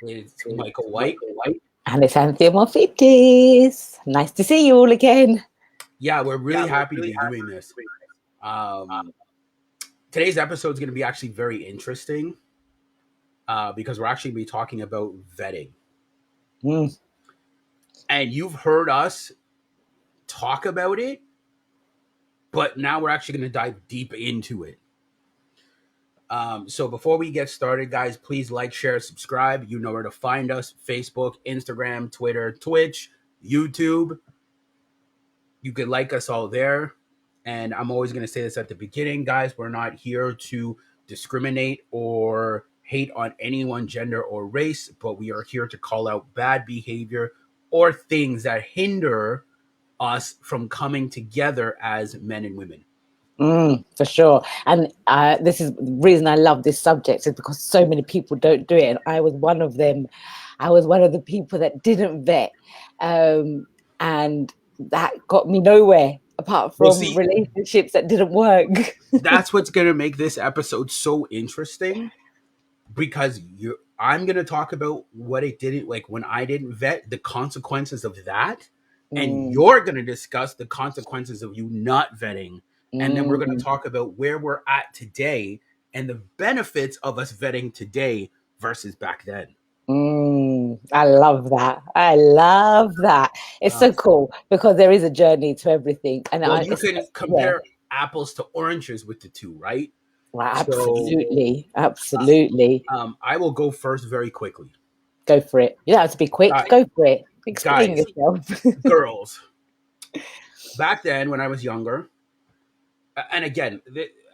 It's Michael White. And it's Anthea Moffitis. Nice to see you all again. Yeah, we're really happy to be doing this. Today's episode is going to be actually very interesting because we're actually going to be talking about vetting. Mm. And you've heard us talk about it, but now we're actually going to dive deep into it. So before we get started, guys, please like, share, subscribe. You know where to find us: Facebook, Instagram, Twitter, Twitch, YouTube. You could like us all there. And I'm always going to say this at the beginning, guys. We're not here to discriminate or hate on anyone, gender, or race, but we are here to call out bad behavior or things that hinder us from coming together as men and women. For sure. And this is the reason I love this subject, is because so many people don't do it. And I was one of them. I was one of the people that didn't vet. And that got me nowhere apart from relationships that didn't work. That's what's going to make this episode so interesting, because I'm going to talk about what it didn't, like when I didn't vet, the consequences of that. And you're going to discuss the consequences of you not vetting. And then we're going to talk about where we're at today and the benefits of us vetting today versus back then. I love that. It's so cool because there is a journey to everything. And you can compare apples to oranges with the two, right? Well, absolutely. I will go first very quickly. Go for it. You don't have to be quick. Go for it. Explain yourself. Girls. Back then, when I was younger, and again,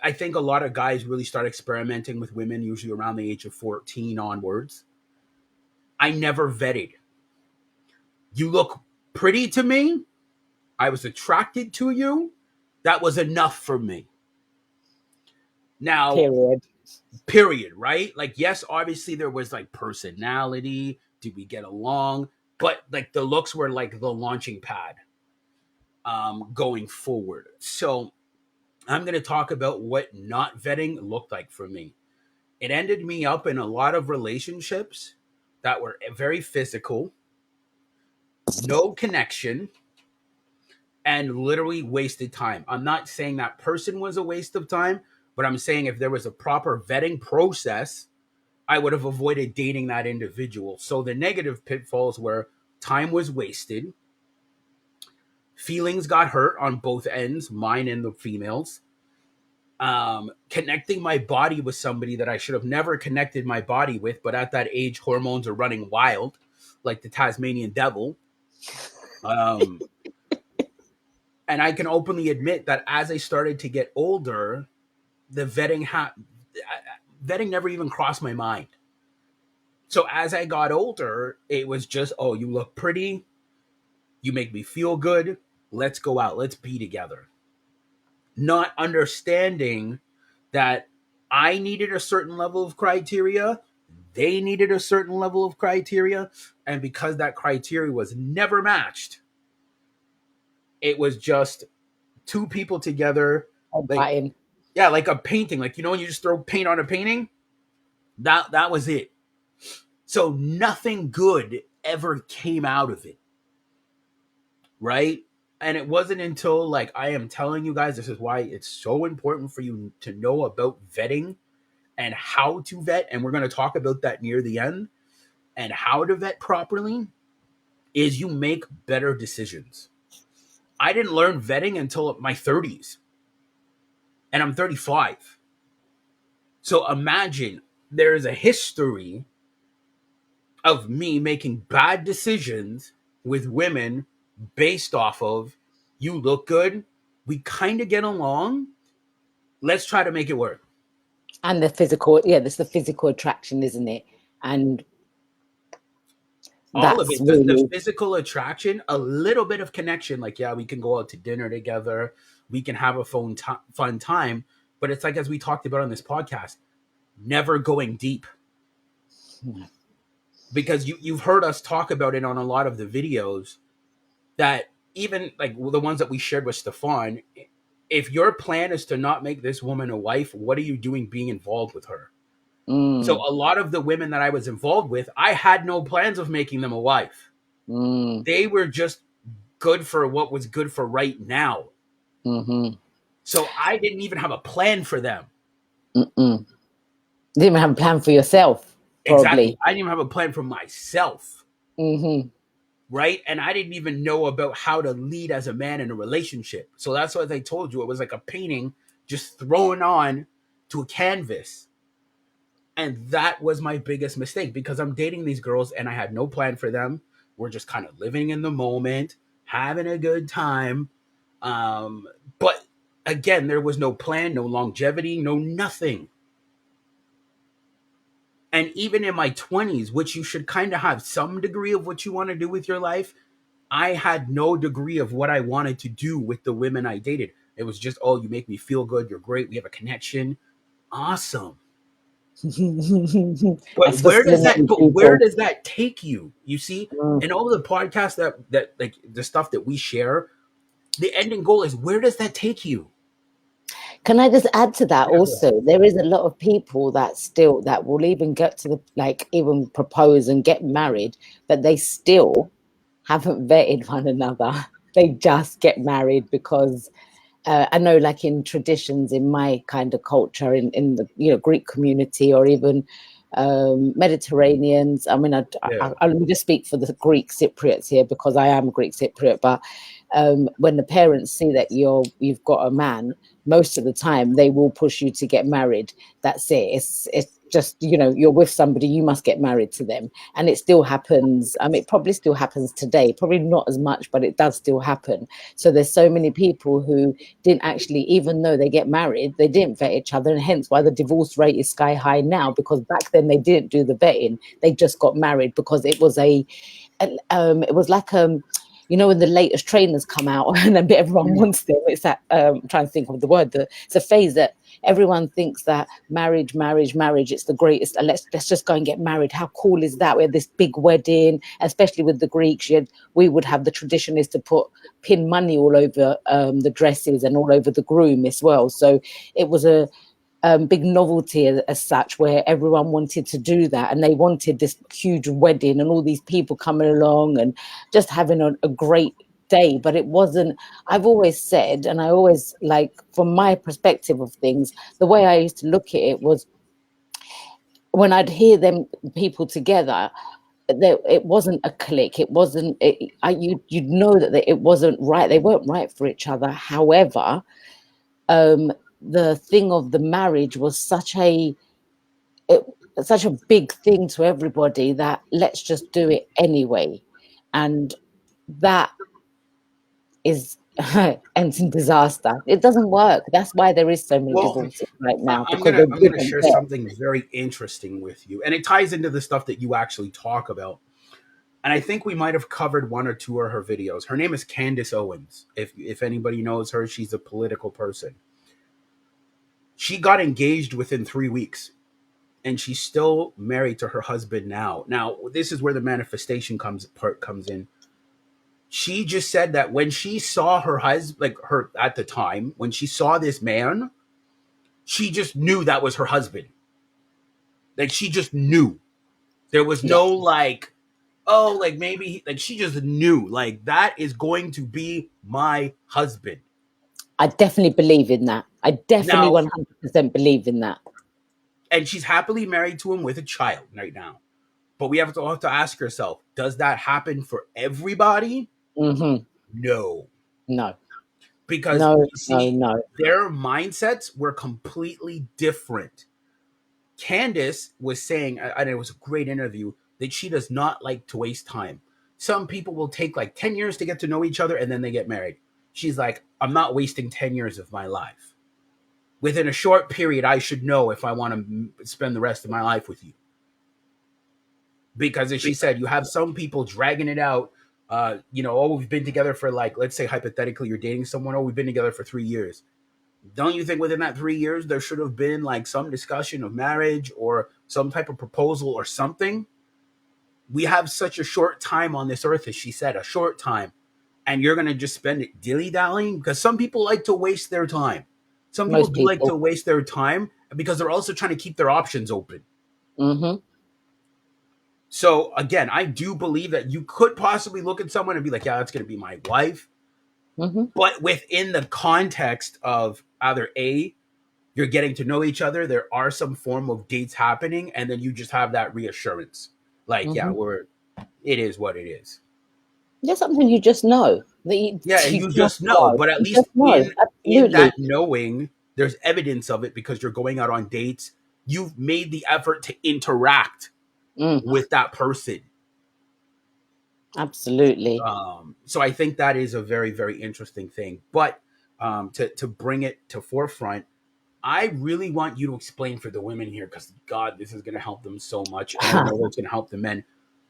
I think a lot of guys really start experimenting with women usually around the age of 14 onwards. I never vetted. You look pretty to me. I was attracted to you. That was enough for me. Now, period, right? Like, yes, obviously there was like personality. Did we get along? But like the looks were like the launching pad going forward. So I'm going to talk about what not vetting looked like for me. It ended me up in a lot of relationships that were very physical, no connection, and literally wasted time. I'm not saying that person was a waste of time, but I'm saying if there was a proper vetting process, I would have avoided dating that individual. So the negative pitfalls were time was wasted, feelings got hurt on both ends, mine and the females. Connecting my body with somebody that I should have never connected my body with, but at that age, hormones are running wild, like the Tasmanian devil. And I can openly admit that as I started to get older, the vetting never even crossed my mind. So as I got older, it was just, oh, you look pretty, you make me feel good, let's go out, let's be together. Not understanding that I needed a certain level of criteria, they needed a certain level of criteria, and because that criteria was never matched, it was just two people together. Like a painting. Like, you know, when you just throw paint on a painting, that was it. So nothing good ever came out of it, right? And it wasn't until, like, I am telling you guys, this is why it's so important for you to know about vetting and how to vet. And we're going to talk about that near the end. And how to vet properly is you make better decisions. I didn't learn vetting until my 30s. And I'm 35. So imagine there is a history of me making bad decisions with women based off of, you look good, we kind of get along, let's try to make it work. And the physical, there's the physical attraction, isn't it? And all of it, the physical attraction, a little bit of connection, like, yeah, we can go out to dinner together, we can have a fun time, but it's like, as we talked about on this podcast, never going deep. Because you've heard us talk about it on a lot of the videos, that even like the ones that we shared with Stefan, if your plan is to not make this woman a wife, what are you doing being involved with her? So Mm, a lot of the women that I was involved with, I had no plans of making them a wife. mm, They were just good for what was good for right now. mm-hmm, So I didn't even have a plan for them. mm-mm. Didn't even have a plan for yourself, Exactly. probably. I didn't even have a plan for myself. Mm-hmm. Right. And I didn't even know about how to lead as a man in a relationship. So that's what I told you. It was like a painting just thrown on to a canvas. And that was my biggest mistake because I'm dating these girls and I had no plan for them. We're just kind of living in the moment, having a good time. Um, but again, there was no plan, no longevity, no nothing. And even in my 20s, which you should kind of have some degree of what you want to do with your life, I had no degree of what I wanted to do with the women I dated. It was just, oh, you make me feel good. You're great. We have a connection. Awesome. But That's for so many where people. does that take you? You see, Mm. and all the podcasts that like the stuff that we share, the ending goal is where does that take you? Can I just add to that Yeah, go ahead. also? There is a lot of people that still that will even get to the like even propose and get married, but they still haven't vetted one another. They just get married because I know, like in traditions in my kind of culture, in the Greek community or even Mediterraneans. I mean, Yeah, let me just speak for the Greek Cypriots here because I am a Greek Cypriot. But when the parents see that you've got a man, most of the time they will push you to get married. That's it. It's just you're with somebody, you must get married to them, and it still happens. I mean, it probably still happens today. Probably not as much, but it does still happen. So there's so many people who didn't actually, even though they get married, they didn't vet each other, and hence why the divorce rate is sky high now. Because back then they didn't do the vetting; they just got married because it was it was like when the latest trainers come out and then everyone mm, wants them. It's that I'm trying to think of the word. It's a phase that everyone thinks that marriage. It's the greatest. Let's just go and get married. How cool is that? We had this big wedding, especially with the Greeks. We would have the tradition is to pin money all over the dresses and all over the groom as well. So it was a big novelty as such, where everyone wanted to do that and they wanted this huge wedding and all these people coming along and just having a great day. But it wasn't. I've always said, and I always like, from my perspective of things, the way I used to look at it was when I'd hear them people together, it wasn't a click. It wasn't. You'd know that it wasn't right. They weren't right for each other. However, um, the thing of the marriage was it, such a big thing to everybody that let's just do it anyway, and that is ends in disaster. It doesn't work. That's why there is so many well, divorces right I, now, I'm because gonna they I'm gonna didn't share vet. something very interesting with you, and it ties into the stuff that you actually talk about. And I think we might have covered one or two of her videos. Her name is Candace Owens. If anybody knows her, she's a political person. She got engaged within 3 weeks, and she's still married to her husband now. Now, this is where the manifestation comes in. She just said that when she saw her husband, like her at the time, when she saw this man, she just knew that was her husband. Like she just knew. There was Yeah, no like, oh, like maybe like she just knew like that is going to be my husband. I definitely believe in that. I definitely Now, 100% believe in that. and she's happily married to him with a child right now. But we have to ask herself, does that happen for everybody? Hmm. No. No, Because no, you no, see, no. their mindsets were completely different. Candace was saying, and it was a great interview, that she does not like to waste time. Some people will take like 10 years to get to know each other and then they get married. She's like, I'm not wasting 10 years of my life. Within a short period, I should know if I want to spend the rest of my life with you. Because as she said, you have some people dragging it out. Oh, we've been together for like, let's say hypothetically, you're dating someone. Oh, we've been together for 3 years. Don't you think within that 3 years there should have been like some discussion of marriage or some type of proposal or something? We have such a short time on this earth, as she said, a short time, and you're gonna just spend it dilly dallying because some people like to waste their time. Some people Most do like to people. waste their time because they're also trying to keep their options open. Mm-hmm. So again, I do believe that you could possibly look at someone and be like, yeah, that's going to be my wife. Mm-hmm. But within the context of either A, you're getting to know each other, there are some form of dates happening, and then you just have that reassurance. Like, yeah, Mm-hmm. it is what it is. There's something you just know that you, Yeah, you you just just know, know. but at You just least know. in Absolutely. that knowing, there's evidence of it because you're going out on dates. You've made the effort to interact Mm, with that person. absolutely. So I think that is a very, very interesting thing. But to bring it to forefront, I really want you to explain for the women here because God, this is going to help them so much, and I know it's going to help the men.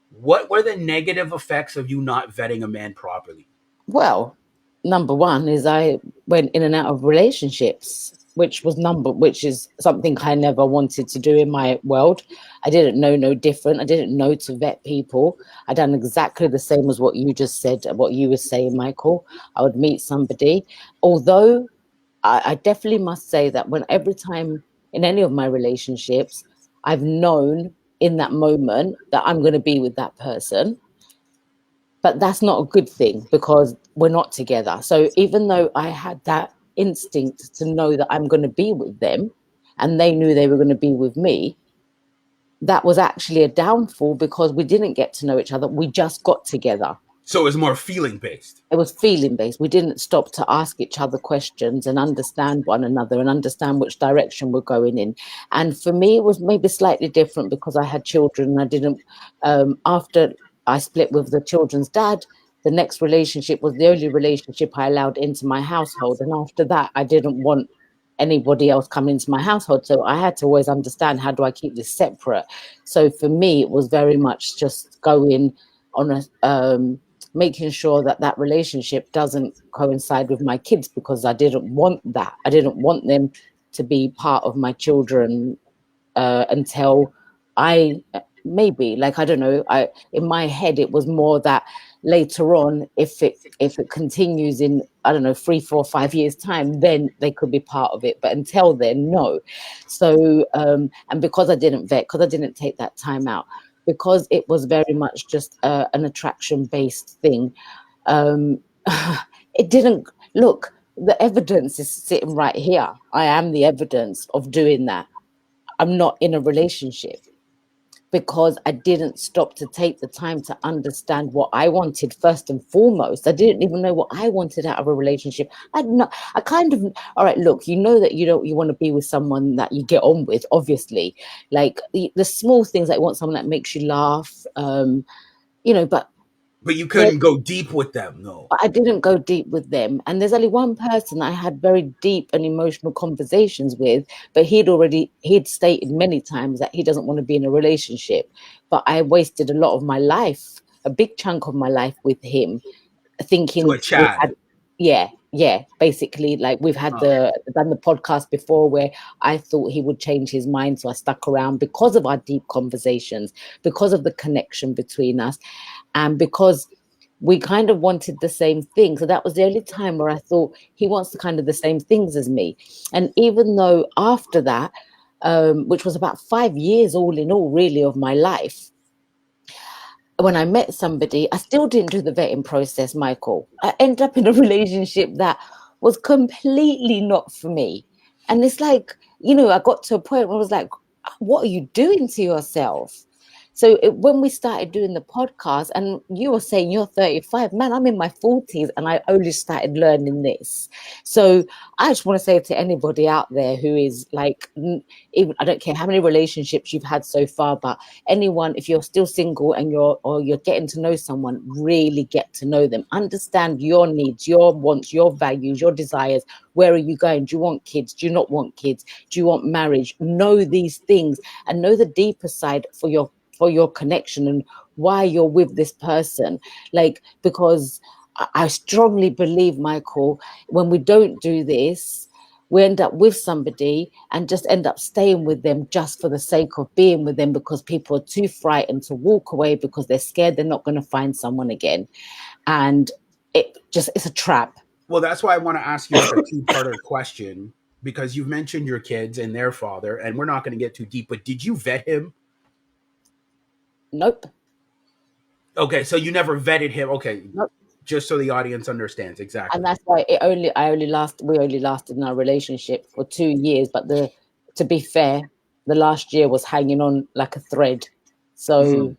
What were the negative effects of you not vetting a man properly? Well, number one is I went in and out of relationships, which is something I never wanted to do in my world. I didn't know no different. I didn't know to vet people. I done exactly the same as what you just said, what you were saying, Michael. I would meet somebody, although I definitely must say that when every time in any of my relationships, I've known in that moment that I'm going to be with that person, but that's not a good thing because we're not together. So even though I had that instinct to know that I'm going to be with them and they knew they were going to be with me, that was actually a downfall because we didn't get to know each other. We just got together. So it was more feeling based. It was feeling based. We didn't stop to ask each other questions and understand one another and understand which direction we're going in. And for me, it was maybe slightly different because I had children and I didn't, after I split with the children's dad, the next relationship was the only relationship I allowed into my household. And after that, I didn't want anybody else coming into my household. So I had to always understand, how do I keep this separate? So for me, it was very much just going on making sure that that relationship doesn't coincide with my kids, because I didn't want that. I didn't want them to be part of my children until I maybe, like, I don't know, I in my head it was more that later on, if it continues in, I don't know, 3 4 5 years time, then they could be part of it, but until then, no. So and because I didn't vet, because I didn't take that time out, because it was very much just an attraction based thing, um it didn't look, the evidence is sitting right here. I am the evidence of doing that. I'm not in a relationship because I didn't stop to take the time to understand what I wanted first and foremost. I didn't even know what I wanted out of a relationship. I kind of, all right, look, you know that you want to be with someone that you get on with, obviously. Like the small things, like you want someone that makes you laugh, but But you there, couldn't go deep with them, no. I didn't go deep with them. And there's only one person I had very deep and emotional conversations with, but he'd stated many times that he doesn't want to be in a relationship. But I wasted a lot of my life, a big chunk of my life with him, To thinking a Chad. yeah, basically, like we've had Oh. done the podcast before where I thought he would change his mind. So I stuck around because of our deep conversations, because of the connection between us, and because we kind of wanted the same thing. So that was the only time where I thought he wants the kind of the same things as me. And even though after that, which was about 5 years all in all, really, of my life, when I met somebody, I still didn't do the vetting process, Michael. I ended up in a relationship that was completely not for me. And it's like, I got to a point where I was like, what are you doing to yourself? So when we started doing the podcast, and you were saying you're 35, man, I'm in my 40s and I only started learning this. So I just want to say to anybody out there who is like, even, I don't care how many relationships you've had so far, but anyone, if you're still single and you're getting to know someone, really get to know them. Understand your needs, your wants, your values, your desires. Where are you going? Do you want kids? Do you not want kids? Do you want marriage? Know these things and know the deeper side for your connection and why you're with this person. Like, because I strongly believe, Michael, when we don't do this, we end up with somebody and just end up staying with them just for the sake of being with them, because people are too frightened to walk away because they're scared they're not going to find someone again. And it's a trap. Well, that's why I want to ask you like a two-parter question because you've mentioned your kids and their father, and we're not going to get too deep, but did you vet him? Nope. Okay, so you never vetted him. Okay, Nope. just so the audience understands exactly. And that's why we only lasted in our relationship for 2 years. But to be fair, the last year was hanging on like a thread. Mhm. So,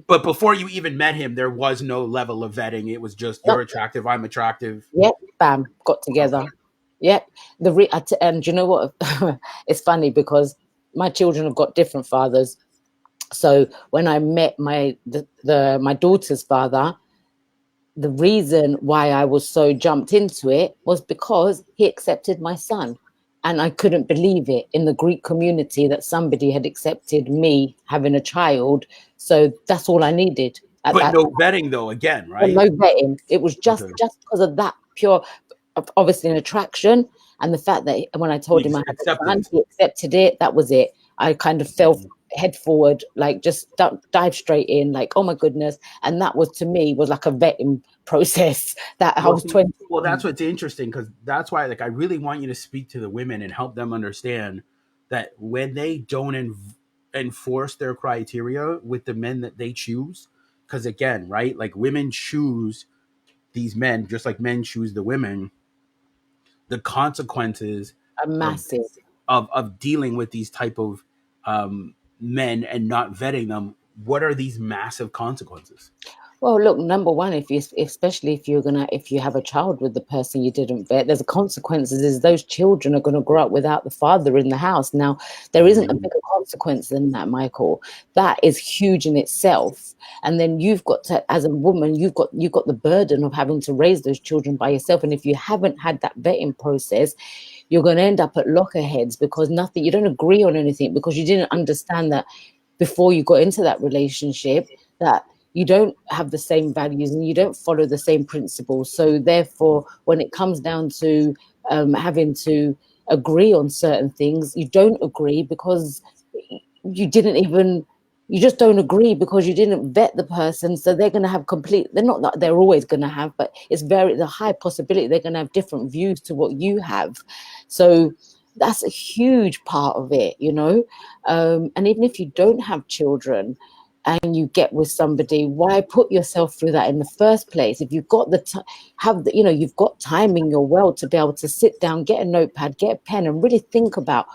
But before you even met him, there was no level of vetting. It was just you're nope. attractive, I'm attractive. Yep. Bam. Got Okay. together. Yep. And you know what? It's funny because my children have got different fathers. So when I met my daughter's father, the reason why I was so jumped into it was because he accepted my son. And I couldn't believe it in the Greek community that somebody had accepted me having a child. So that's all I needed at But that no vetting though, again, time. right? No vetting. It was just Okay. because of that pure, obviously, an attraction. And the fact that when I told him I had a son, Acceptance. he accepted it. That was it. I kind of fell head forward, like just dive straight in, like, oh my goodness. And that was, to me, was like a vetting process that I Well, was 20. well, that's what's interesting because that's why, like, I really want you to speak to the women and help them understand that when they don't enforce their criteria with the men that they choose, because again, right, like women choose these men just like men choose the women. The consequences A of massive. of dealing with these type of men and not vetting them. What are these massive consequences? Well, look, number one, especially if you have a child with the person you didn't vet, there's a consequences is those children are gonna grow up without the father in the house. Now, there isn't a Mm, bigger consequence than that, Michael. That is huge in itself. And then you've got to, as a woman, you've got the burden of having to raise those children by yourself. And if you haven't had that vetting process, you're gonna end up at lockerheads because you don't agree on anything because you didn't understand that before you got into that relationship, that you don't have the same values and you don't follow the same principles. So therefore, when it comes down to having to agree on certain things, you don't agree because you didn't even you just don't agree because you didn't vet the person. So they're going to have they're not that they're always going to have, but it's the high possibility they're going to have different views to what you have. So that's a huge part of it, you know. And even if you don't have children and you get with somebody, why put yourself through that in the first place? If you've got you've got time in your world to be able to sit down, get a notepad, get a pen, and really think about,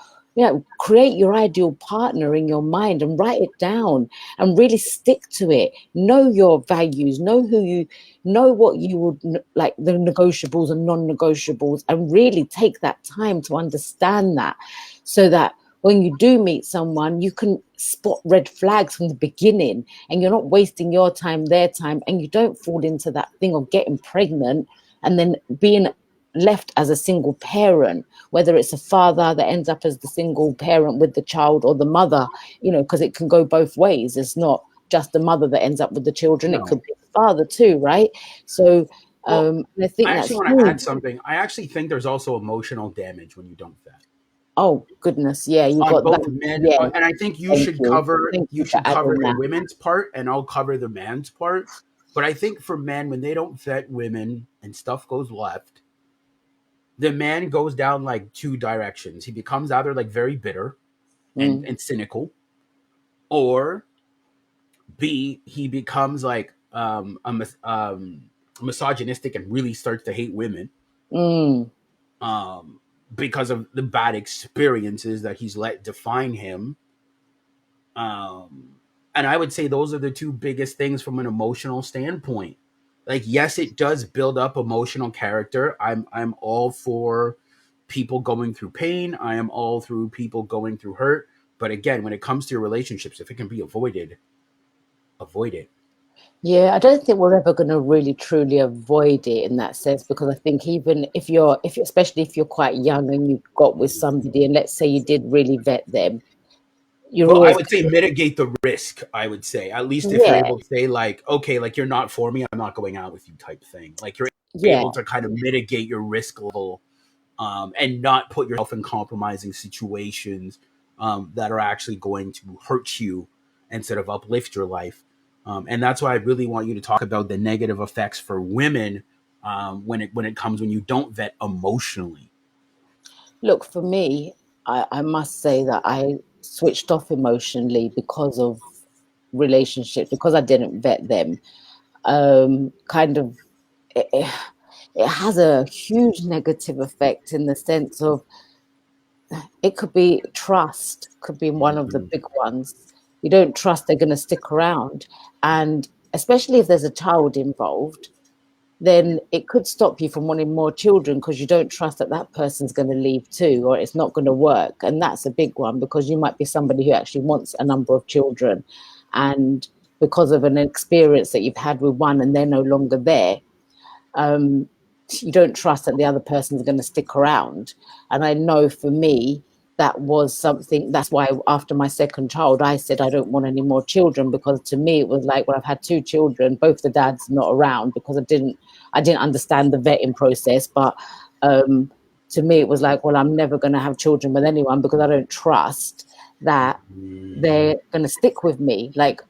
create your ideal partner in your mind and write it down and really stick to it. Know your values, know what you would like, the negotiables and non-negotiables, and really take that time to understand that, so that when you do meet someone, you can spot red flags from the beginning and you're not wasting your time, their time, and you don't fall into that thing of getting pregnant and then being left as a single parent, whether it's a father that ends up as the single parent with the child or the mother, because it can go both ways. It's not just the mother that ends up with the children, it no. could be the father too, right? So Well, I think I that's actually want to huge. add something. I actually think there's also emotional damage when you don't vet Oh goodness, yeah, you on got both that. men, Yeah, and I think thank you. Thank you you for should cover adding the that. women's part, and I'll cover the man's part. But I think for men, when they don't vet women and stuff goes left, the man goes down like two directions. He becomes either like very bitter Mm, and cynical, or B, he becomes like misogynistic and really starts to hate women mm. um, because of the bad experiences that he's let define him. Um, and I would say those are the two biggest things from an emotional standpoint. Like, yes, it does build up emotional character. I'm all for people going through pain. I am all through people going through hurt. But again, when it comes to your relationships, if it can be avoided, avoid it. Yeah, I don't think we're ever going to really truly avoid it in that sense, because I think even especially if you're quite young and you got with somebody and let's say you did really vet them, you're Well, I always would say mitigate the risk. I would say at least if you're yeah, able to say like, okay, like you're not for me, I'm not going out with you, type thing. Like you're yeah. able to kind of mitigate your risk level and not put yourself in compromising situations that are actually going to hurt you instead of uplift your life. And that's why I really want you to talk about the negative effects for women when it comes when you don't vet emotionally. Look, for me, I must say that I switched off emotionally because of relationships, because I didn't vet them, kind of it, it has a huge negative effect in the sense of it could be trust, could be one of the big ones. You don't trust they're going to stick around. And especially if there's a child involved, then it could stop you from wanting more children because you don't trust that that person's going to leave too, or it's not going to work. And that's a big one, because you might be somebody who actually wants a number of children. And because of an experience that you've had with one and they're no longer there, you don't trust that the other person is going to stick around. And I know for me, that was something, that's why after my second child, I said, I don't want any more children, because to me, it was like, when I've had two children, both the dads not around, because I didn't understand the vetting process. But to me, it was like, well, I'm never going to have children with anyone because I don't trust that they're going to stick with me. Like,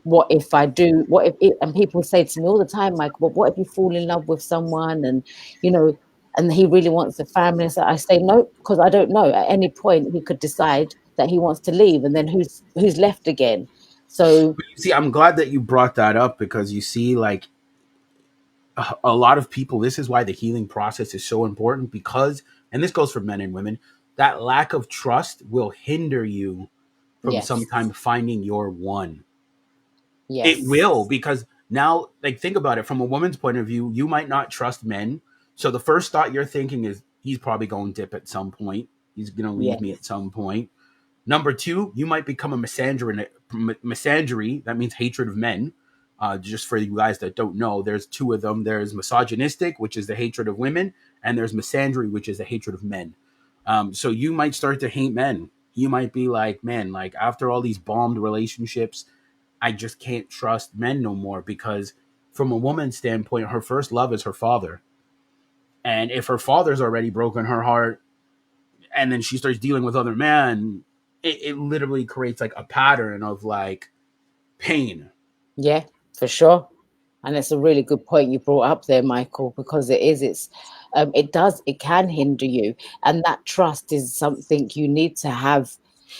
what if I do, what if it, and people say to me all the time, like, well, what if you fall in love with someone and, you know, and he really wants a family? So I say no, because I don't know. At any point, he could decide that he wants to leave, and then who's left again? So see, I'm glad that you brought that up, because you see, like, a lot of people, this is why the healing process is so important, because, and this goes for men and women, that lack of trust will hinder you from yes, sometime finding your one. yes, It will, because now, like, think about it from a woman's point of view. You might not trust men, so the first thought you're thinking is, he's probably going to dip at some point, he's going to leave yes, me at some point. Number two, you might become a misandry. Misandry, that means hatred of men. Just for you guys that don't know, there's two of them. There's misogynistic, which is the hatred of women, and there's misandry, which is the hatred of men. So you might start to hate men. You might be like, man, like, after all these bombed relationships, I just can't trust men no more, because from a woman's standpoint, her first love is her father. And if her father's already broken her heart, and then she starts dealing with other men, it literally creates like a pattern of like pain. yeah, for sure. And it's a really good point you brought up there, Michael, because it can hinder you. And that trust is something you need to have,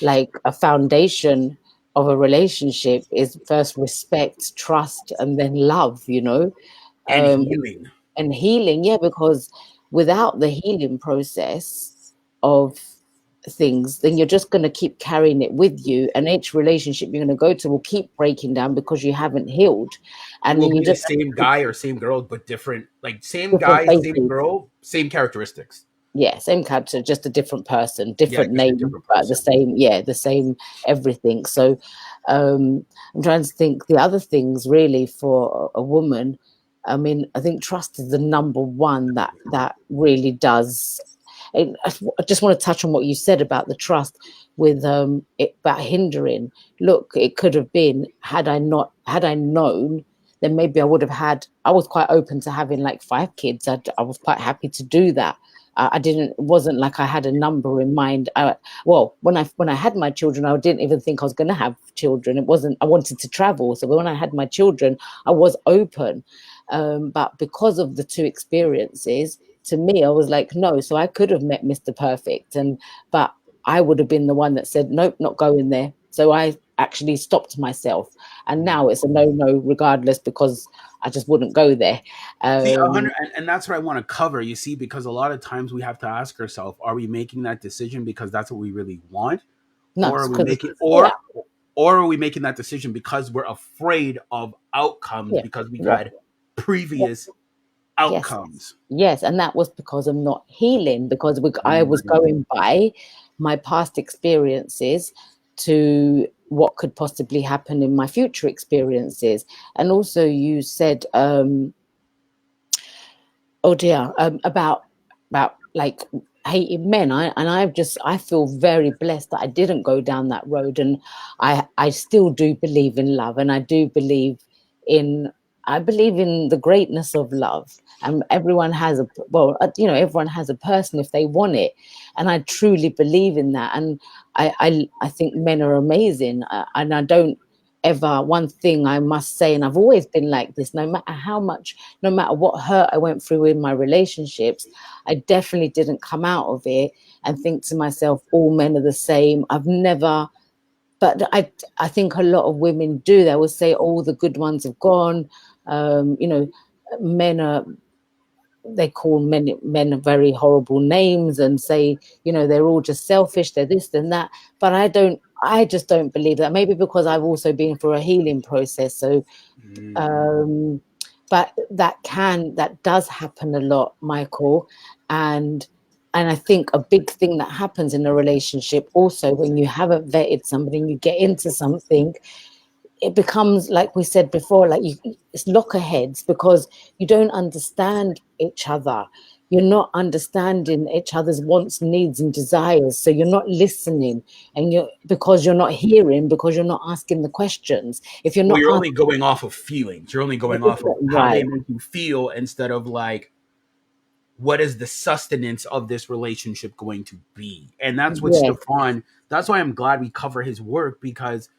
like a foundation of a relationship is first respect, trust, and then love, you know, And um, healing. and healing. Yeah, because without the healing process of things, then you're just going to keep carrying it with you, and each relationship you're going to go to will keep breaking down because you haven't healed. It And will then you be the just same guy or same girl, but different, like same different guy, same faces. girl, same characteristics. Yeah, same character, just a different person, Yeah, different just a name, different but the person. same, yeah, the same everything. So I'm trying to think the other things really for a woman. I mean, I think trust is the number one that really does. I just want to touch on what you said about the trust with it about hindering. Look, it could have been, had I known, then maybe I was quite open to having like 5 kids. I was quite happy to do that. I didn't. It wasn't like I had a number in mind. Well, when I had my children, I didn't even think I was going to have children. It wasn't. I wanted to travel, so when I had my children, I was open. But because of the two experiences, to me, I was like, no. So I could have met Mr. Perfect, but I would have been the one that said, nope, not going there. So I actually stopped myself, and now it's a no, regardless, because I just wouldn't go there. See, Um, 100, and that's what I want to cover. You see, because a lot of times we have to ask ourselves: are we making that decision because that's what we really want, no, or are we because making, yeah, or are we making that decision because we're afraid of outcomes, yeah, because we've yeah, had yeah, previous yes. outcomes? Yes, and that was because I'm not healing, because I was Mhm. going by my past experiences to what could possibly happen in my future experiences. And also, you said, oh dear, about like hating men. I feel very blessed that I didn't go down that road, and I still do believe in love, and in I believe in the greatness of love. And everyone has everyone has a person if they want it, and I truly believe in that. And I think men are amazing, and I don't ever, one thing I must say, and I've always been like this, no matter what hurt I went through in my relationships, I definitely didn't come out of it and think to myself, all men are the same. I've never but I think a lot of women do. They will say all the good ones have gone. You know, men are, they call men very horrible names and say, you know, they're all just selfish, they're this and that. But I just don't believe that. Maybe because I've also been through a healing process. So but that does happen a lot, Michael. And I think a big thing that happens in a relationship also, when you haven't vetted somebody and you get into something, it becomes, like we said before, like it's lockerheads, because you don't understand each other. You're not understanding each other's wants, needs, and desires. So you're not listening, and because you're not hearing, because you're not asking the questions. If you're Well, not you're only asking, going off of feelings. You're only going off of how they right, make you feel instead of like, what is the sustenance of this relationship going to be? And that's what yes, Stefan, that's why I'm glad we cover his work, because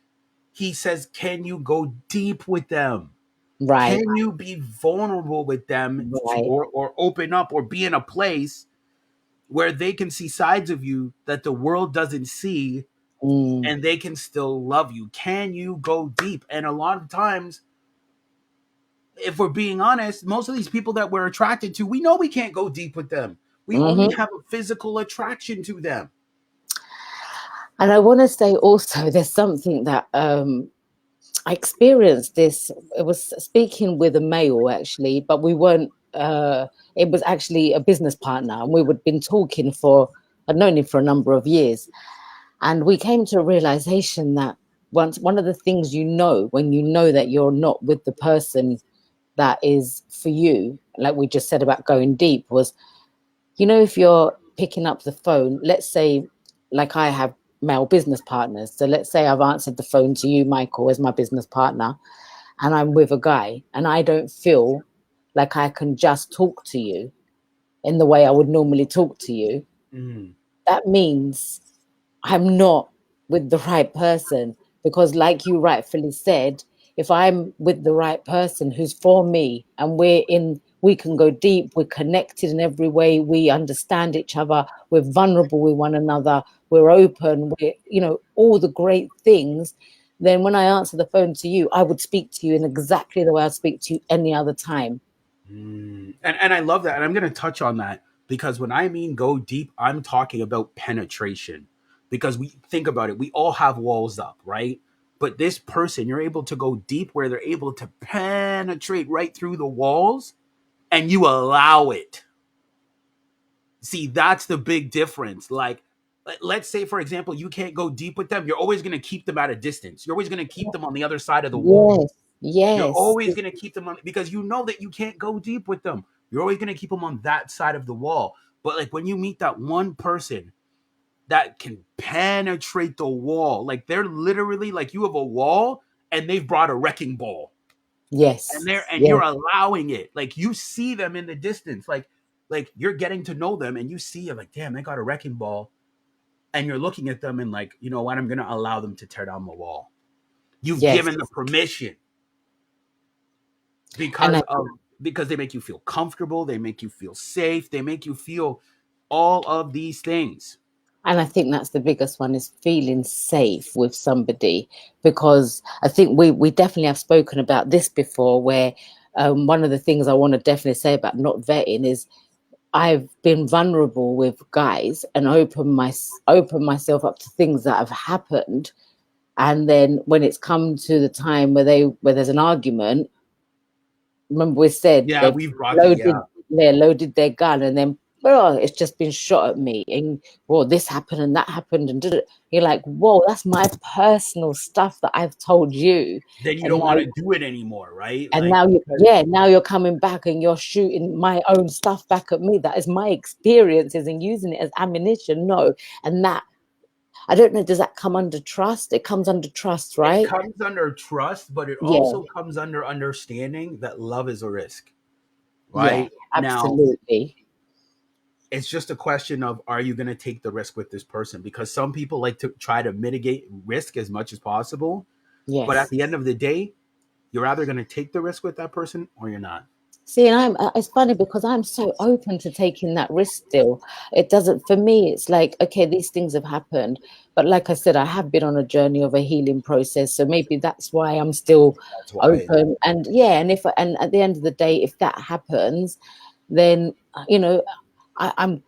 he says, can you go deep with them? right, Can you be vulnerable with them to, right. or open up or be in a place where they can see sides of you that the world doesn't see, Mm, and they can still love you? Can you go deep? And a lot of times, if we're being honest, most of these people that we're attracted to, we know we can't go deep with them. We only hmm have a physical attraction to them. And I want to say also, there's something that I experienced this. It was speaking with a male actually, but we weren't. It was actually a business partner, and we had been talking for. I'd known him for a number of years, and we came to a realization that once one of the things, you know, when you know that you're not with the person that is for you, like we just said about going deep, was, you know, if you're picking up the phone, let's say, like I have male business partners. So let's say I've answered the phone to you, Michael, as my business partner, and I'm with a guy, and I don't feel like I can just talk to you in the way I would normally talk to you. Mm. That means I'm not with the right person, because, like you rightfully said, if I'm with the right person who's for me, and we can go deep, we're connected in every way, we understand each other, we're vulnerable with one another, we're open, we're, you know, all the great things, then when I answer the phone to you, I would speak to you in exactly the way I speak to you any other time. And I love that. And I'm going to touch on that, because when I mean go deep, I'm talking about penetration. Because we think about it, we all have walls up, right? But this person, you're able to go deep where they're able to penetrate right through the walls, and you allow it. See, that's the big difference. Like, let's say, for example, you can't go deep with them. You're always going to keep them at a distance. You're always going to keep them on the other side of the wall. Yes, You're yes, always going to keep them on, because you know that you can't go deep with them. You're always going to keep them on that side of the wall. But like when you meet that one person that can penetrate the wall, like they're literally like, you have a wall and they've brought a wrecking ball, and yes, you're yes, allowing it. Like you see them in the distance, like you're getting to know them, and you see it like, damn, they got a wrecking ball, and you're looking at them and like, you know what, I'm going to allow them to tear down the wall. You've yes. given the permission, And because of, because they make you feel comfortable, they make you feel safe, they make you feel all of these things. And I think that's the biggest one, is feeling safe with somebody, because I think we definitely have spoken about this before, where one of the things I want to definitely say about not vetting is I've been vulnerable with guys and open myself up to things that have happened, and then when it's come to the time where there's an argument, remember we said Yeah, they've we've brought that. Yeah. loaded their gun, and then, well, it's just been shot at me, and well, this happened and that happened, and did it. You're like, whoa, that's my personal stuff that I've told you, Then you and don't want to do it anymore, right? Like, now you, because yeah, now you're coming back and you're shooting my own stuff back at me. That is my experiences, and using it as ammunition. No, and that, I don't know. Does that come under trust? It comes under trust, it right? comes under trust, but it Yeah, also comes under understanding that love is a risk, yeah, right? Now, absolutely. it's just a question of, are you going to take the risk with this person? Because some people like to try to mitigate risk as much as possible, but at Yes. the end of the day, you're either going to take the risk with that person or you're not. See, and it's funny because I'm so open to taking that risk still. It doesn't, for me, it's like, okay, these things have happened. But like I said, I have been on a journey of a healing process. So maybe that's why I'm still That's why. open. And yeah, and at the end of the day, if that happens, then, you know, I'm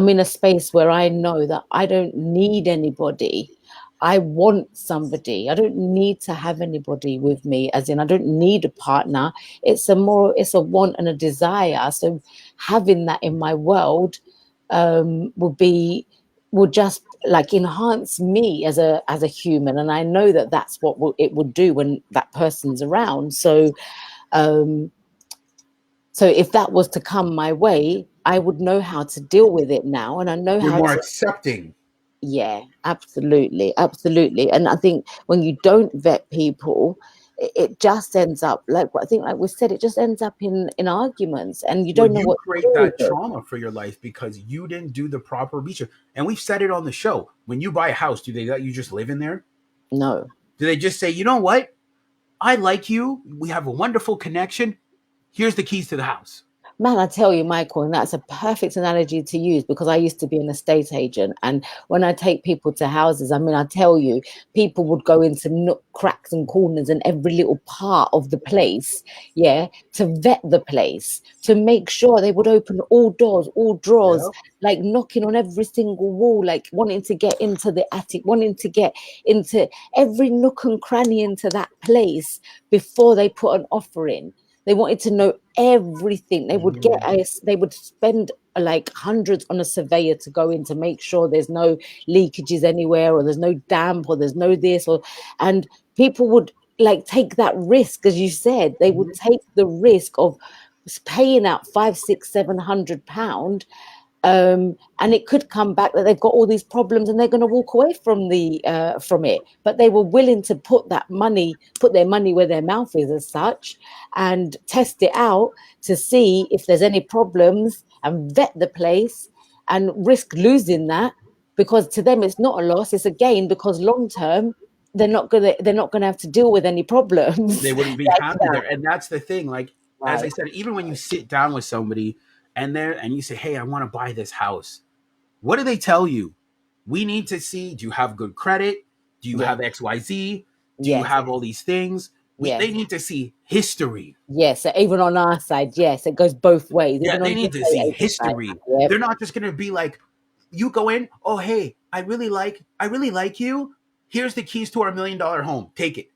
in a space where I know that I don't need anybody. I want somebody. I don't need to have anybody with me, as in I don't need a partner. It's a want and a desire. So having that in my world will just like enhance me as a human, and I know that that's what it would do when that person's around. Um, so if that was to come my way, I would know how to deal with it now, and I know You're how more to. accepting. Yeah, absolutely, absolutely. And I think when you don't vet people, it just ends up like what I think, like we said, it just ends up in arguments, and you Well, don't know you what to create do with that it. trauma for your life because you didn't do the proper research. And we've said it on the show. When you buy a house, do they let you just live in there? No. Do they just say, you know what? I like you. We have a wonderful connection. Here's the keys to the house. Man, I tell you, Michael, and that's a perfect analogy to use because I used to be an estate agent. And when I take people to houses, I mean, I tell you, people would go into nook, cracks, and corners and every little part of the place, yeah, to vet the place, to make sure they would open all doors, all drawers, Yeah. like knocking on every single wall, like wanting to get into the attic, wanting to get into every nook and cranny into that place before they put an offer in. They wanted to know everything. They would spend like hundreds on a surveyor to go in to make sure there's no leakages anywhere, or there's no damp, or there's no this, and people would like take that risk, as you said. They would take the risk of paying out 5, 6, £700, and it could come back that they've got all these problems and they're going to walk away from it. But they were willing to put their money where their mouth is, as such, and test it out to see if there's any problems and vet the place and risk losing that, because to them it's not a loss, it's a gain, because long term they're not gonna have to deal with any problems They wouldn't be like happy that. there. And that's the thing. Like, as I Right. said, even when you sit down with somebody and you say, hey, I want to buy this house, what do they tell you? We need to see, do you have good credit? Do you Yeah. have XYZ? Do you Yes. have all these things? They Yes. need to see history. Yes, so even on our side, yes, it goes both ways. Yeah, Even they on the need to estate see agent side. history. Yep. They're not just gonna be like, you go in, oh hey, I really like you. Here's the keys to our $1 million home. Take it.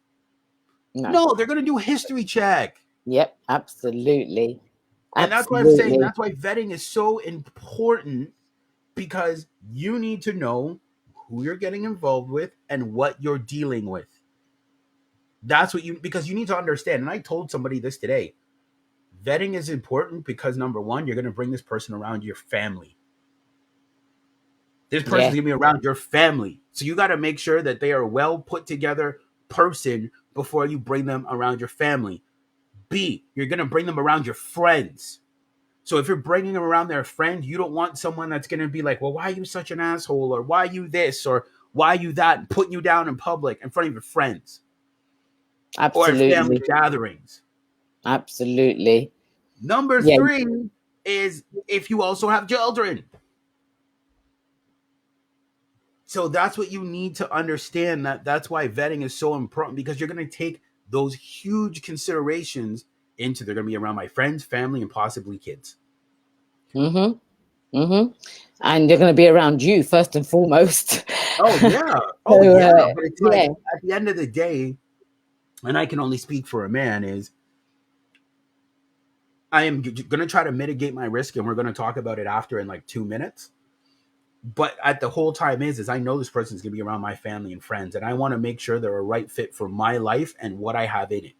No. No, they're gonna do a history check. Yep. Absolutely. And that's why I'm saying Absolutely. that's why vetting is so important, because you need to know who you're getting involved with and what you're dealing with. That's what you, because you need to understand. And I told somebody this today. Vetting is important because number one, you're going to bring this person around your family. This person's Yeah. going to be around your family. So you got to make sure that they are a well put together person before you bring them around your family. B, you're going to bring them around your friends. So if you're bringing them around their friend, you don't want someone that's going to be like, well, why are you such an asshole? Or why are you this? Or why are you that? And putting you down in public in front of your friends or in family Absolutely. gatherings. Absolutely. Number Yeah. three is if you also have children. So that's what you need to understand. That's why vetting is so important, because you're going to take those huge considerations into, they're going to be around my friends, family, and possibly kids. Mm-hmm. Mm-hmm. And they're going to be around you first and foremost. Oh yeah. Oh So, yeah. But it's like yeah. at the end of the day, and I can only speak for a man, is I am going to try to mitigate my risk, and we're going to talk about it after in like 2 minutes. But at the whole time is I know this person's going to be around my family and friends, and I want to make sure they're a right fit for my life and what I have in it.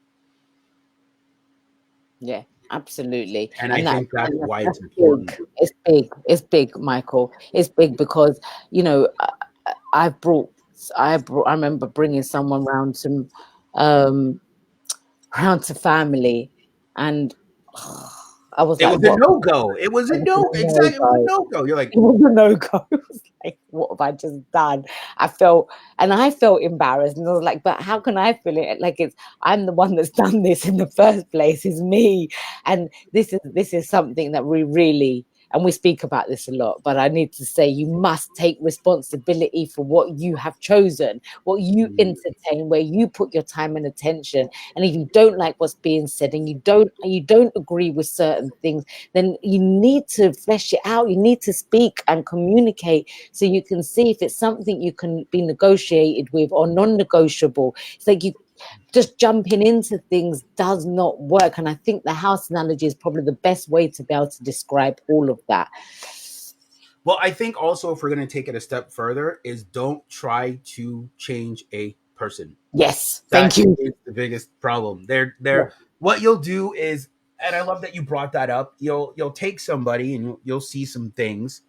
Yeah. Absolutely. And I And think that's and why it's that's important. big. It's big. It's big, Michael. It's big because, you know, I've brought, I remember bringing someone um, round to family, and I was It like, was a what? no-go. It was a It was no, a exactly. It was a no-go. no-go. You're like, It was a no-go. It was like, what have I just done? I felt embarrassed, and I was like, but how can I feel it? Like, I'm the one that's done this in the first place. It's me, and this is something that we really, and we speak about this a lot, but I need to say, you must take responsibility for what you have chosen, what you entertain, where you put your time and attention. And if you don't like what's being said, and you don't agree with certain things, then you need to flesh it out. You need to speak and communicate, so you can see if it's something you can be negotiated with or non-negotiable. It's like, you just jumping into things does not work. And I think the house analogy is probably the best way to be able to describe all of that. well, I think also, if we're going to take it a step further, is don't try to change a person. Yes, thank That you. is the biggest problem. Yeah. What you'll do is, and I love that you brought that up. You'll take somebody and you'll see some things,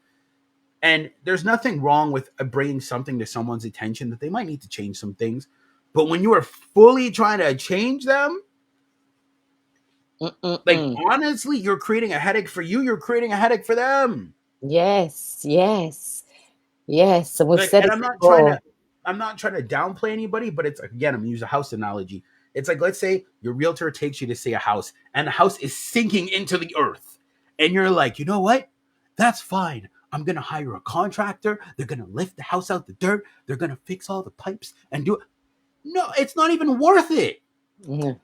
and there's nothing wrong with bringing something to someone's attention that they might need to change some things. But when you are fully trying to change them, like, Mm-mm-mm. honestly, you're creating a headache for you. You're creating a headache for them. Yes, yes, yes. And we've Like, said and it before. I'm not trying to downplay anybody, but it's, again, I'm gonna use a house analogy. It's like, let's say your realtor takes you to see a house, and the house is sinking into the earth, and you're like, you know what? That's fine. I'm gonna hire a contractor. They're gonna lift the house out the dirt. They're gonna fix all the pipes and do it. No, it's not even worth it. Mm,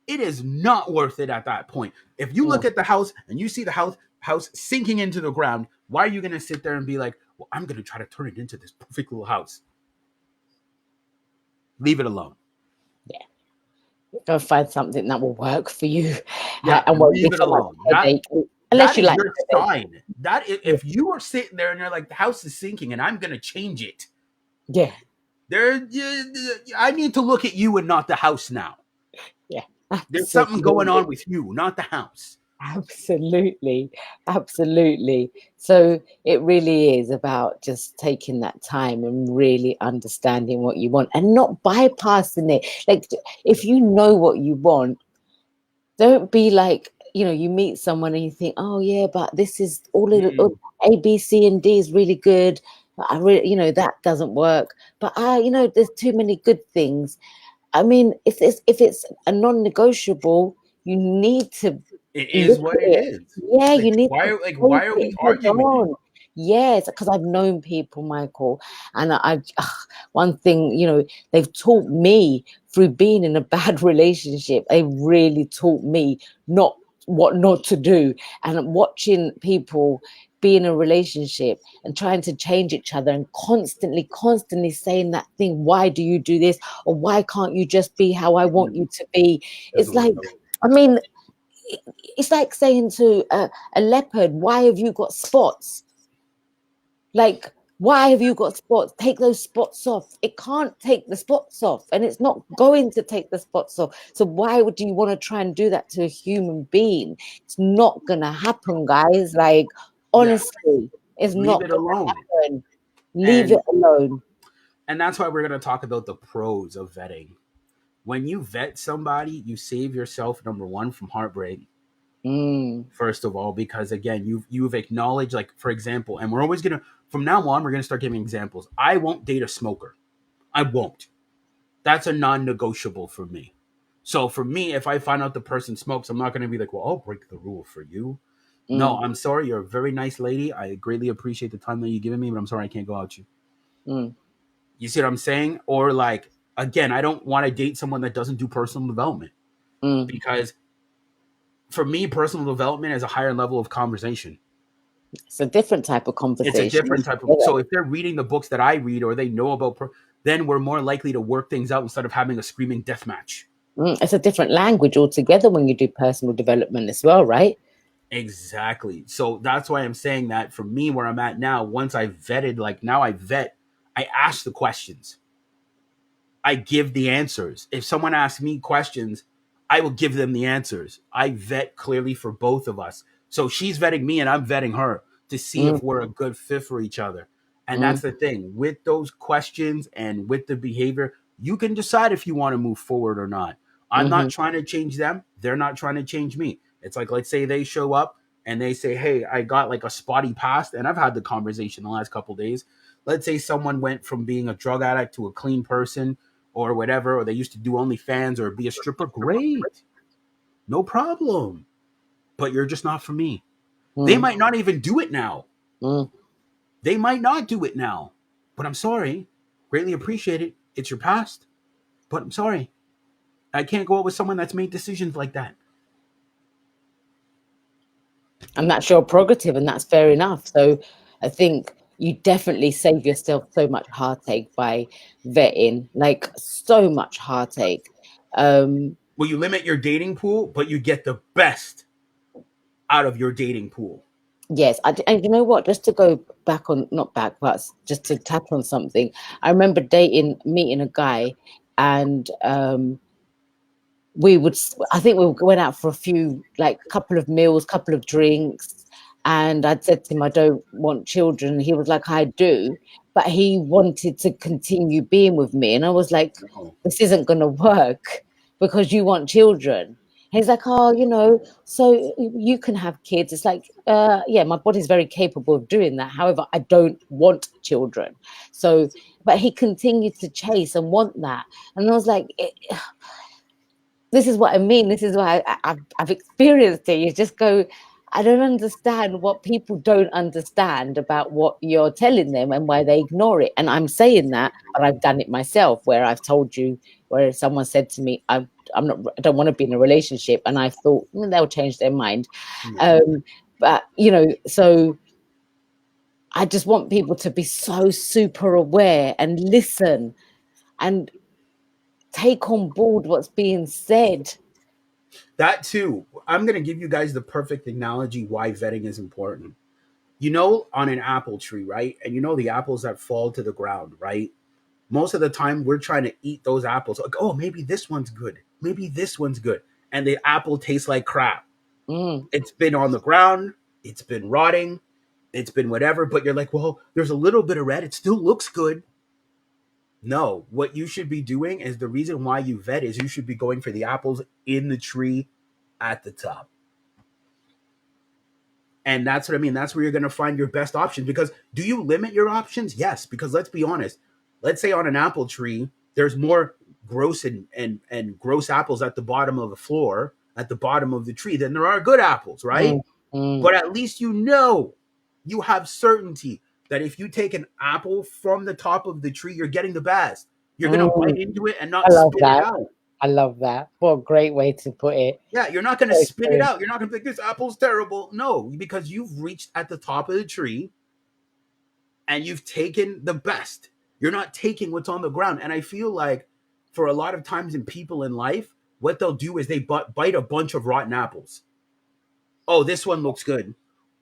It is not worth it at that point. If you no. look at the house and you see the house sinking into the ground, why are you gonna sit there and be like, well, I'm gonna try to turn it into this perfect little house? Leave it alone. Go find something that will work for you, Yeah, and won't leave give it so much alone. headache. Unless That you is like your headache. sign. Yeah, If you are sitting there and you're like, the house is sinking and I'm gonna change it, yeah, I need to look at you and not the house now. yeah. There's something going Absolutely. on with you, not the house. Absolutely, absolutely. So it really is about just taking that time and really understanding what you want and not bypassing it. Like, if you know what you want, don't be like, you meet someone and you think, oh yeah, but this is all of the Mm-mm. A, B, C, and D is really good. But I really, that doesn't work. But there's too many good things. I mean, if it's a non-negotiable, you need to It is look what at it it. is. Yeah, you Like, need to why take are we it head arguing it? on. Yes, because I've known people, Michael, and one thing, they've taught me through being in a bad relationship. They really taught me not what not to do, and watching people be in a relationship and trying to change each other and constantly saying that thing. Why do you do this? Or why can't you just be how I want you to be? It's Doesn't work like, that way. I mean, it's like saying to a leopard, why have you got spots? Like, why have you got spots? Take those spots off. It can't take the spots off, and it's not going to take the spots off. So why would you want to try and do that to a human being? It's not gonna happen, guys. Like, Yeah, honestly, it's leave not it gonna alone. happen. Leave it And alone. that's why we're gonna talk about the pros of vetting. When you vet somebody, you save yourself, number one, from heartbreak. Mm, First of all, because again, you've acknowledged, like, for example, and we're always gonna, from now on, we're gonna start giving examples. I won't date a smoker. I won't. That's a non-negotiable for me. So for me, if I find out the person smokes, I'm not gonna be like, well, I'll break the rule for you. No, mm, I'm sorry. You're a very nice lady. I greatly appreciate the time that you've given me, but I'm sorry I can't go out with you. mm, You see what I'm saying? Or, like, again, I don't want to date someone that doesn't do personal development, mm. because for me, personal development is a higher level of conversation. It's a different type of It's a conversation. different type of. So if they're reading the books that I read, or they know about, then we're more likely to work things out instead of having a screaming death match. It's a different language altogether when you do personal development as well, right? Exactly. So that's why I'm saying that for me, where I'm at now, once I vetted, like, now I vet, I ask the questions, I give the answers. If someone asks me questions, I will give them the answers. I vet clearly for both of us. So she's vetting me and I'm vetting her to see Mm, if we're a good fit for each other. And mm, that's the thing with those questions and with the behavior, you can decide if you want to move forward or not. I'm mm-hmm, not trying to change them. They're not trying to change me. It's like, let's say they show up and they say, hey, I got like a spotty past, and I've had the conversation the last couple of days. Let's say someone went from being a drug addict to a clean person or whatever, or they used to do OnlyFans or be a stripper. Great. No problem. But you're just not for me. They might not even do it now. They might not do it now. But I'm sorry. Greatly appreciate it. It's your past. But I'm sorry. I can't go out with someone that's made decisions like that. And that's your prerogative, and that's fair enough. So I think you definitely save yourself so much heartache by vetting, like so much heartache. Well, you limit your dating pool, but you get the best out of your dating pool. Yes, and you know what? Just to go back on, not back, but just to tap on something. I remember meeting a guy, and I think we went out for a couple of meals, couple of drinks, and I'd said to him, I don't want children. He was like, I do, but he wanted to continue being with me, and I was like, this isn't going to work because you want children. He's like, oh, so you can have kids. It's like, yeah, my body's very capable of doing that. However, I don't want children. So, but he continued to chase and want that. And I was like, this is what I mean. This is why I've experienced it. You just go, I don't understand what people don't understand about what you're telling them and why they ignore it. And I'm saying that, but I've done it myself, where I've told you, where someone said to me, I don't want to be in a relationship, and I thought they'll change their mind. But so I just want people to be so super aware and listen and take on board what's being said. That too. I'm going to give you guys the perfect analogy why vetting is important. On an apple tree, right? And the apples that fall to the ground, right? Most of the time we're trying to eat those apples. Like, oh, maybe this one's good. Maybe this one's good. And the apple tastes like crap. It's been on the ground. It's been rotting. It's been whatever. But you're like, well, there's a little bit of red. It still looks good. No, what you should be doing is, the reason why you vet is you should be going for the apples in the tree at the top. And that's what I mean. That's where you're going to find your best options. Because do you limit your options? Yes. Because let's be honest. Let's say on an apple tree, there's more gross and gross apples at the bottom of the floor, at the bottom of the tree, than there are good apples, right? But at least you have certainty that if you take an apple from the top of the tree, you're getting the best. You're going to bite into it and not spit it out. I love that. What a great way to put it. Yeah, you're not going to spit it out. You're not going to think this apple's terrible. No, because you've reached at the top of the tree and you've taken the best. You're not taking what's on the ground. And I feel like for a lot of times in people in life, what they'll do is they bite a bunch of rotten apples. Oh, this one looks good.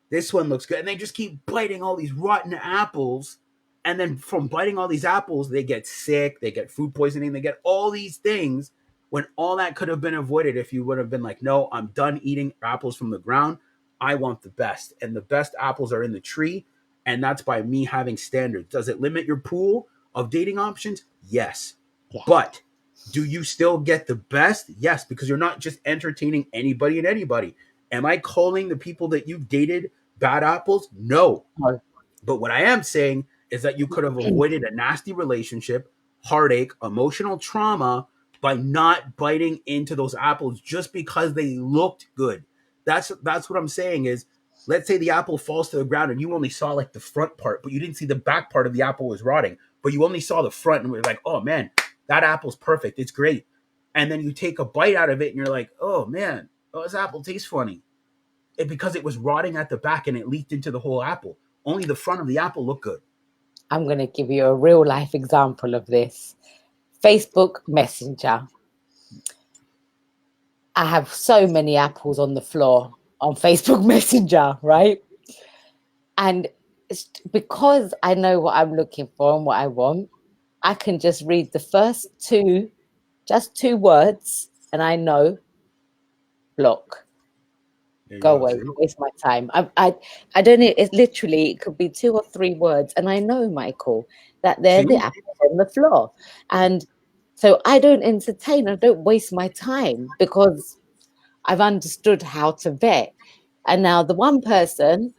This one looks good. And they just keep biting all these rotten apples. And then from biting all these apples, they get sick. They get food poisoning. They get all these things, when all that could have been avoided if you would have been like, no, I'm done eating apples from the ground. I want the best. And the best apples are in the tree. And that's by me having standards. Does it limit your pool of dating options? Yes. Yeah. But do you still get the best? Yes, because you're not just entertaining anybody and anybody. Am I calling the people that you've dated bad apples? No. But what I am saying is that you could have avoided a nasty relationship, heartache, emotional trauma by not biting into those apples just because they looked good. That's what I'm saying is, let's say the apple falls to the ground and you only saw like the front part, but you didn't see the back part of the apple was rotting, but you only saw the front and we're like, oh man, that apple's perfect. It's great. And then you take a bite out of it and you're like, oh man, this apple tastes funny. Because it was rotting at the back and it leaked into the whole apple. Only the front of the apple looked good. I'm going to give you a real life example of this. Facebook Messenger. I have so many apples on the floor on Facebook Messenger, right? And because I know what I'm looking for and what I want, I can just read the first two words, and I know, block. Go away, waste my time. I don't know. It's literally, it could be 2 or 3 words, and I know, Michael, that they're the apples on the floor, and so I don't entertain. I don't waste my time because I've understood how to vet. And now the one person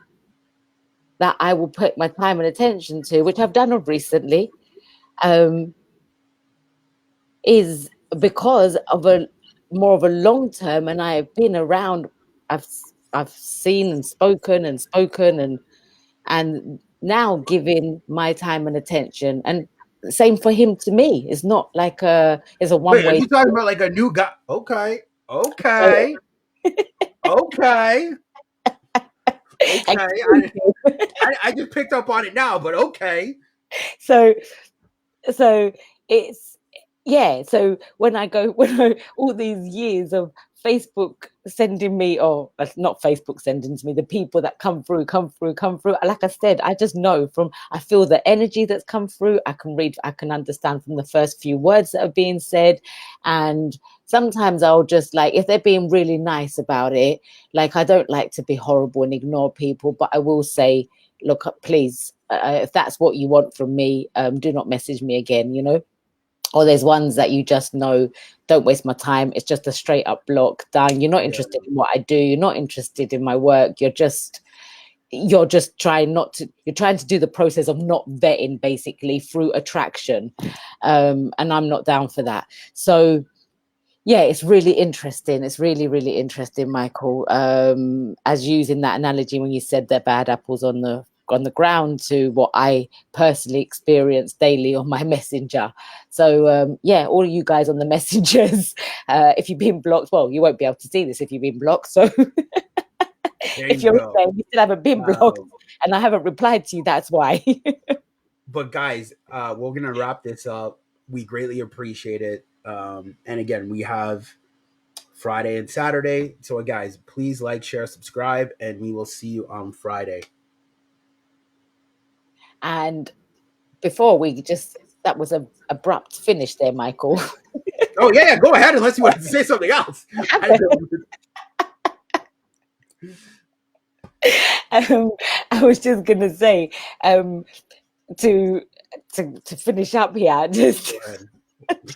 that I will put my time and attention to, which I've done of recently, is because of a more of a long term, and I've been around. I've seen and spoken and now giving my time and attention, and same for him to me. It's not like it's a Wait, are one-way. you talking about like a new guy? Okay, okay, okay, okay. I just picked up on it now, but okay. So it's so when I all these years of Facebook sending me, or not Facebook sending to me, the people that come through, like I said, I just know I feel the energy that's come through. I can understand from the first few words that are being said. And sometimes I'll just, like, if they're being really nice about it, like, I don't like to be horrible and ignore people, but I will say, look, please, if that's what you want from me, do not message me again, or there's ones that you just know, don't waste my time. It's just a straight up block. Done. You're not interested in what I do. You're not interested in my work. You're just trying to do the process of not vetting, basically, through attraction. And I'm not down for that. So yeah, it's really interesting. It's really, really interesting, Michael. As using that analogy when you said they're bad apples on the ground to what I personally experience daily on my messenger. So yeah, all of you guys on the messengers, if you've been blocked, well, you won't be able to see this if you've been blocked. So if you're in there, you still haven't been blocked and I haven't replied to you, that's why. But guys, we're gonna wrap this up. We greatly appreciate it. And again, we have Friday and Saturday. So guys, please like, share, subscribe, and we will see you on Friday. And before that was an abrupt finish there, Michael. Oh yeah, go ahead unless you want to say something else. I was just gonna say, to finish up here, just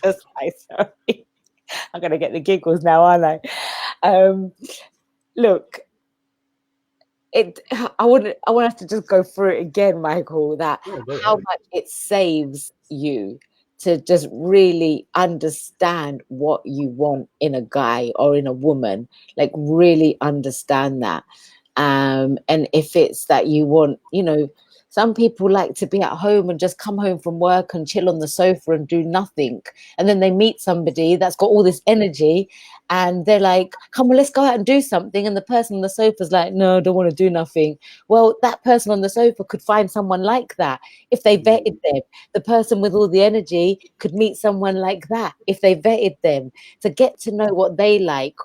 sorry, I'm gonna get the giggles now, aren't I? Look, I want us to just go through it again, Michael, that how much it saves you to just really understand what you want in a guy or in a woman, like really understand that. And if it's that you want, some people like to be at home and just come home from work and chill on the sofa and do nothing. And then they meet somebody that's got all this energy and they're like, come on, let's go out and do something. And the person on the sofa is like, no, I don't want to do nothing. Well, that person on the sofa could find someone like that if they vetted them. The person with all the energy could meet someone like that if they vetted them, to get to know what they like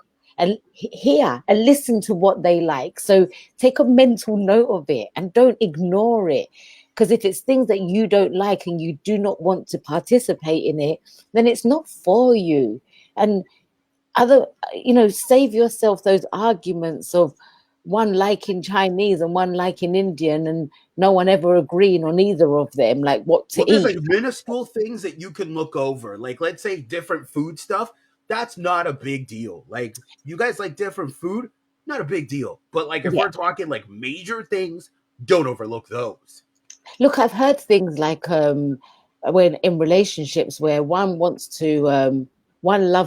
and hear and listen to what they like. So take a mental note of it and don't ignore it. Because if it's things that you don't like and you do not want to participate in it, then it's not for you. And save yourself those arguments of one liking Chinese and one liking Indian and no one ever agreeing on either of them, like what to eat. There's like minuscule things that you can look over. Like, let's say different food stuff. That's not a big deal. Like, you guys like different food, not a big deal. But like, if we're talking like major things, don't overlook those. Look, I've heard things like when in relationships where one loves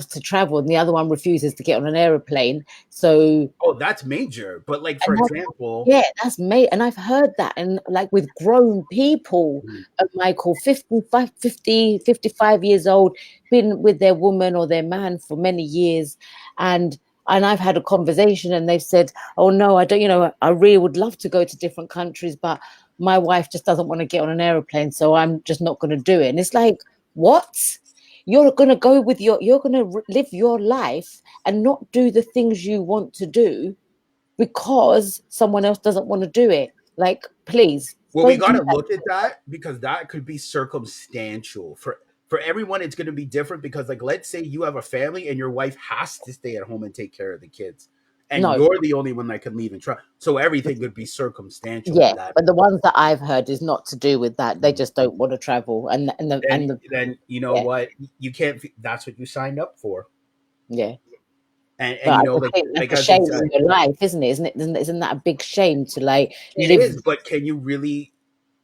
to travel and the other one refuses to get on an aeroplane. So that's major. But like, for example, that's major. And I've heard that, and like with grown people, Michael, 55 years old, been with their woman or their man for many years, and I've had a conversation and they've said, oh no, I don't, I really would love to go to different countries, but my wife just doesn't want to get on an aeroplane, so I'm just not going to do it. And it's like, what? You're going to go with you're going to live your life and not do the things you want to do because someone else doesn't want to do it. Like, please. Well, we got to look at that because that could be circumstantial. For everyone, it's going to be different because, like, let's say you have a family and your wife has to stay at home and take care of the kids. And you're the only one that can leave and travel. So everything could be circumstantial. Yeah, but the ones that I've heard is not to do with that. They just don't want to travel. And then you know what? You can't. That's what you signed up for. Yeah. And But you I know, just think that's a as shame they in said, your life, isn't it? Isn't that a big shame to like it live? is. But can you really?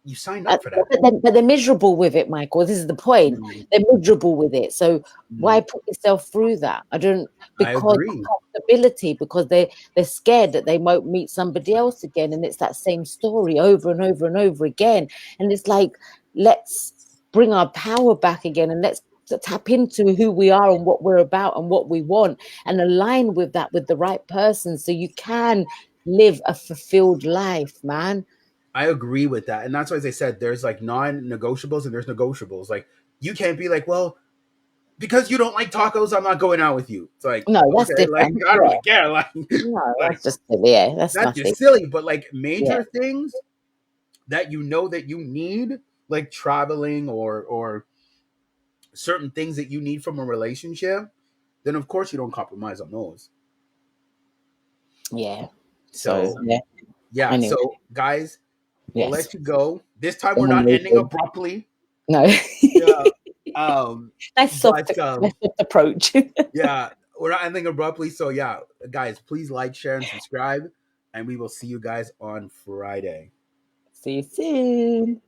You signed up for that. But they're miserable with it, Michael. This is the point. They're miserable with it. So why put yourself through that? I don't, I because agree. of comfortability, because they're scared that they won't meet somebody else again, and it's that same story over and over and over again. And it's like, let's bring our power back again, and let's tap into who we are and what we're about and what we want, and align with that with the right person, so you can live a fulfilled life, man. I agree with that. And that's why, as I said, there's like non-negotiables and there's negotiables. Like, you can't be like, well, because you don't like tacos, I'm not going out with you. It's like, No, that's okay, like, different. I don't Yeah. really care. Like, No, like that's just silly. Yeah, that's that's nothing. just silly. But like Yeah. major things that you know that you need, like traveling or certain things that you need from a relationship, then of course you don't compromise on those. Yeah. So So yeah. yeah, Anyway, so guys, we'll yes. let you go. This time we're I'm not ending leaving. abruptly. No. Yeah. Um, nice soft, but nice soft approach. yeah, we're not ending abruptly. So yeah, guys, please like, share, and subscribe, and we will see you guys on Friday. See you soon.